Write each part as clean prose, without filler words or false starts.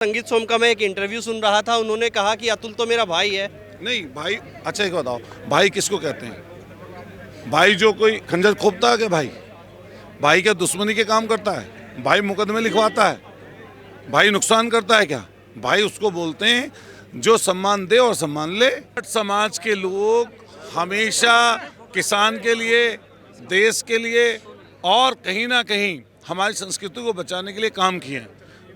संगीत सोमका में एक इंटरव्यू सुन रहा था, उन्होंने कहा कि अतुल तो मेरा भाई है। नहीं भाई, अच्छा एक बताओ, भाई किसको कहते हैं? भाई जो कोई खंजर खोपता है क्या? भाई क्या दुश्मनी के काम करता है? भाई मुकदमे लिखवाता है? भाई नुकसान करता है क्या? भाई उसको बोलते हैं जो सम्मान दे और सम्मान ले। समाज के लोग हमेशा किसान के लिए, देश के लिए और कहीं ना कहीं हमारी संस्कृति को बचाने के लिए काम किए हैं।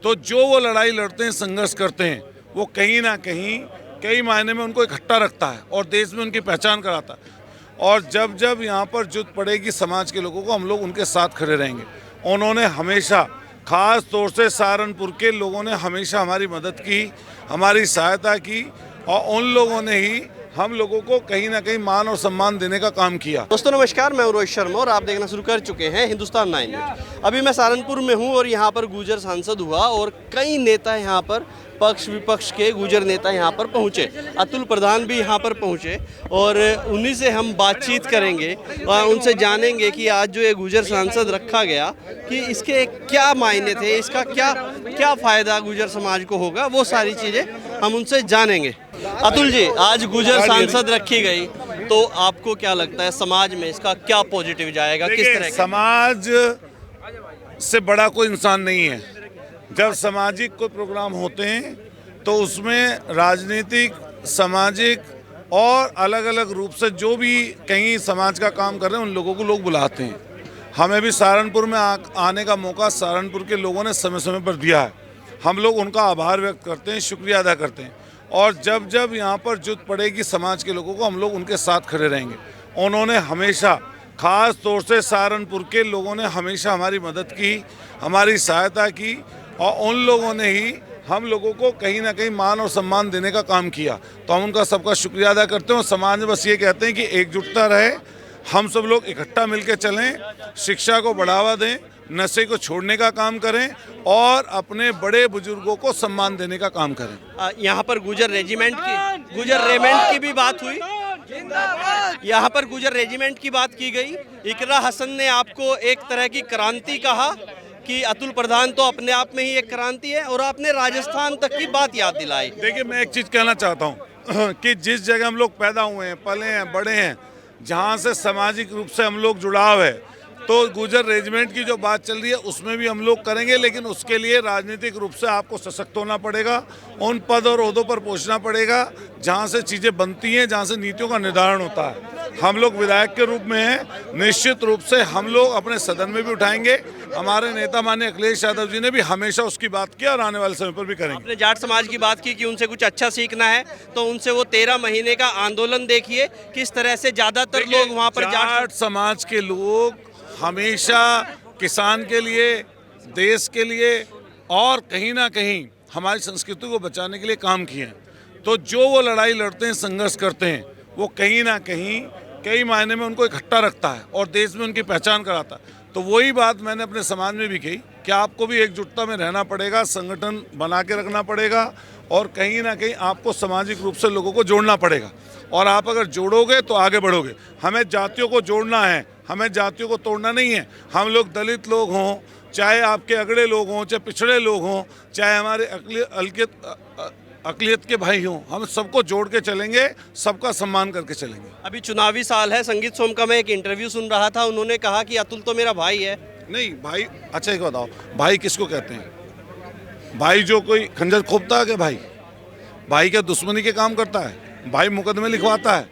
तो जो वो लड़ाई लड़ते हैं, संघर्ष करते हैं, वो कहीं ना कहीं कई मायने में उनको इकट्ठा रखता है और देश में उनकी पहचान कराता है। और जब जब यहाँ पर जरूरत पड़ेगी समाज के लोगों को, हम लोग उनके साथ खड़े रहेंगे। उन्होंने हमेशा, खास तौर से सहारनपुर के लोगों ने हमेशा हमारी मदद की, हमारी सहायता की और उन लोगों ने ही हम लोगों को कहीं ना कहीं मान और सम्मान देने का काम किया। दोस्तों नमस्कार, मैं रोहित शर्मा और आप देखना शुरू कर चुके हैं हिंदुस्तान 9 न्यूज। अभी मैं सहारनपुर में हूं और यहां पर गुर्जर सांसद हुआ और कई नेता यहां पर, पक्ष विपक्ष के गुर्जर नेता यहां पर पहुंचे। अतुल प्रधान भी यहां पर पहुंचे और उन्हीं से हम बातचीत करेंगे और उनसे जानेंगे कि आज जो ये गुर्जर सांसद रखा गया कि इसके क्या मायने थे, इसका क्या फ़ायदा गुर्जर समाज को होगा, वो सारी चीज़ें हम उनसे जानेंगे। अतुल जी, आज गुर्जर सांसद रखी गई, तो आपको क्या लगता है समाज में इसका क्या पॉजिटिव जाएगा? किस तरह समाज से बड़ा कोई इंसान नहीं है। जब सामाजिक कोई प्रोग्राम होते हैं तो उसमें राजनीतिक, सामाजिक और अलग अलग रूप से जो भी कहीं समाज का काम कर रहे हैं उन लोगों को लोग बुलाते हैं। हमें भी सहारनपुर में आने का मौका सहारनपुर के लोगों ने समय समय पर दिया है। हम लोग उनका आभार व्यक्त करते हैं, शुक्रिया अदा करते हैं। और जब जब यहाँ पर जरूरत पड़ेगी समाज के लोगों को, हम लोग उनके साथ खड़े रहेंगे। उन्होंने हमेशा, खास तौर से सहारनपुर के लोगों ने हमेशा हमारी मदद की, हमारी सहायता की और उन लोगों ने ही हम लोगों को कहीं ना कहीं मान और सम्मान देने का काम किया। तो हम उनका सबका शुक्रिया अदा करते हैं और समाज में बस ये कहते हैं कि एकजुटता रहे, हम सब लोग इकट्ठा मिलकर चलें, शिक्षा को बढ़ावा दें, नशे को छोड़ने का काम करें और अपने बड़े बुजुर्गों को सम्मान देने का काम करें। यहाँ पर गुर्जर रेजिमेंट की भी बात हुई। यहाँ पर गुर्जर रेजिमेंट की बात की गई। इकरा हसन ने आपको एक तरह की क्रांति कहा कि अतुल प्रधान तो अपने आप में ही एक क्रांति है और आपने राजस्थान तक की बात याद दिलाई। देखिए, मैं एक चीज़ कहना चाहता हूँ कि जिस जगह हम लोग पैदा हुए हैं, पले हैं, बड़े हैं, जहाँ से सामाजिक रूप से हम लोग जुड़ाव है, तो गुर्जर रेजिमेंट की जो बात चल रही है उसमें भी हम लोग करेंगे। लेकिन उसके लिए राजनीतिक रूप से आपको सशक्त होना पड़ेगा, उन पद और ओहदों पर पहुंचना पड़ेगा जहां से चीज़ें बनती हैं, जहां से नीतियों का निर्धारण होता है। हम लोग विधायक के रूप में हैं, निश्चित रूप से हम लोग अपने सदन में भी उठाएंगे। हमारे नेता माननीय अखिलेश यादव जी ने भी हमेशा उसकी बात की और आने वाले समय पर भी करेंगे। आपने जाट समाज की बात की कि उनसे कुछ अच्छा सीखना है, तो उनसे वो 13 महीने का आंदोलन देखिए, किस तरह से ज़्यादातर लोग वहाँ पर जाट समाज के लोग हमेशा किसान के लिए, देश के लिए और कहीं ना कहीं हमारी संस्कृति को बचाने के लिए काम किए हैं। तो जो वो लड़ाई लड़ते हैं, संघर्ष करते हैं, वो कहीं ना कहीं कई मायने में उनको इकट्ठा रखता है और देश में उनकी पहचान कराता है। तो वही बात मैंने अपने समाज में भी कही कि आपको भी एकजुटता में रहना पड़ेगा, संगठन बना के रखना पड़ेगा और कहीं ना कहीं आपको सामाजिक रूप से लोगों को जोड़ना पड़ेगा। और आप अगर जोड़ोगे तो आगे बढ़ोगे। हमें जातियों को जोड़ना है, हमें जातियों को तोड़ना नहीं है। हम लोग दलित लोग हों, चाहे आपके अगड़े लोग हों, चाहे पिछड़े लोग हों, चाहे हमारे अकलियत के भाई हों, हम सबको जोड़ के चलेंगे, सबका सम्मान करके चलेंगे। अभी चुनावी साल है, संगीत सोमका में एक इंटरव्यू सुन रहा था, उन्होंने कहा कि अतुल तो मेरा भाई है। नहीं भाई, अच्छा एक बताओ, भाई किसको कहते हैं? भाई जो कोई खंजर खोपता है क्या? भाई क्या दुश्मनी के काम करता है? भाई मुकदमे लिखवाता है?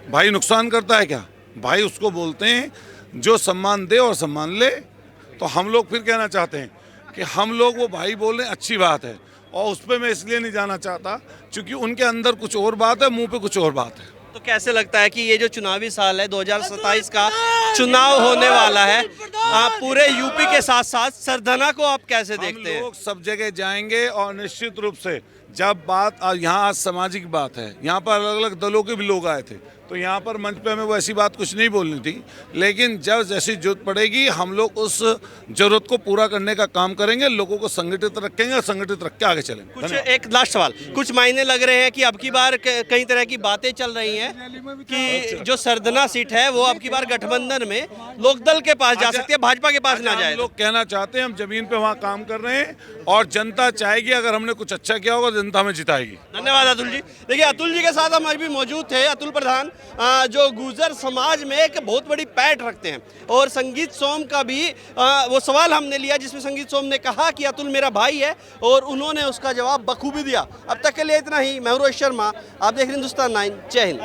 भाई नुकसान करता है क्या? भाई उसको बोलते हैं जो सम्मान दे और सम्मान ले। तो हम लोग फिर कहना चाहते हैं कि हम लोग वो भाई बोल रहे हैं, अच्छी बात है, और उस पर मैं इसलिए नहीं जाना चाहता क्योंकि उनके अंदर कुछ और बात है, मुंह पे कुछ और बात है। तो कैसे लगता है कि ये जो चुनावी साल है, 2027 का चुनाव होने वाला है, पूरे यूपी के साथ साथ सरधना को आप कैसे देखते हैं? हम लोग सब जगह जाएंगे और निश्चित रूप से जब बात यहाँ आज सामाजिक बात है, यहाँ पर अलग अलग दलों के भी लोग आए थे, तो यहाँ पर मंच पे हमें वो ऐसी बात कुछ नहीं बोलनी थी, लेकिन जब जैसी जरूरत पड़ेगी हम लोग उस जरूरत को पूरा करने का काम करेंगे, लोगों को संगठित रखेंगे और संगठित रख के आगे चलेंगे। कुछ एक लास्ट सवाल, कुछ मायने लग रहे हैं कि अब की बार कई तरह की बातें चल रही हैं कि जो सरदना सीट है वो अब की बार गठबंधन में लोकदल के पास जा सकती है, भाजपा के पास ना जाए। हम लोग कहना चाहते हैं हम जमीन पे वहाँ काम कर रहे हैं और जनता चाहेगी, अगर हमने कुछ अच्छा किया होगा जनता हमें जिताएगी। धन्यवाद अतुल जी। देखिए अतुल जी के साथ हम आज भी मौजूद थे। अतुल प्रधान जो गुर्जर समाज में एक बहुत बड़ी पैठ रखते हैं और संगीत सोम का भी वो सवाल हमने लिया जिसमें संगीत सोम ने कहा कि अतुल मेरा भाई है और उन्होंने उसका जवाब बखूबी दिया। अब तक के लिए इतना ही। मैं हूं रोहित शर्मा, आप देख रहे हैं हिंदुस्तान 9। जय हिंद।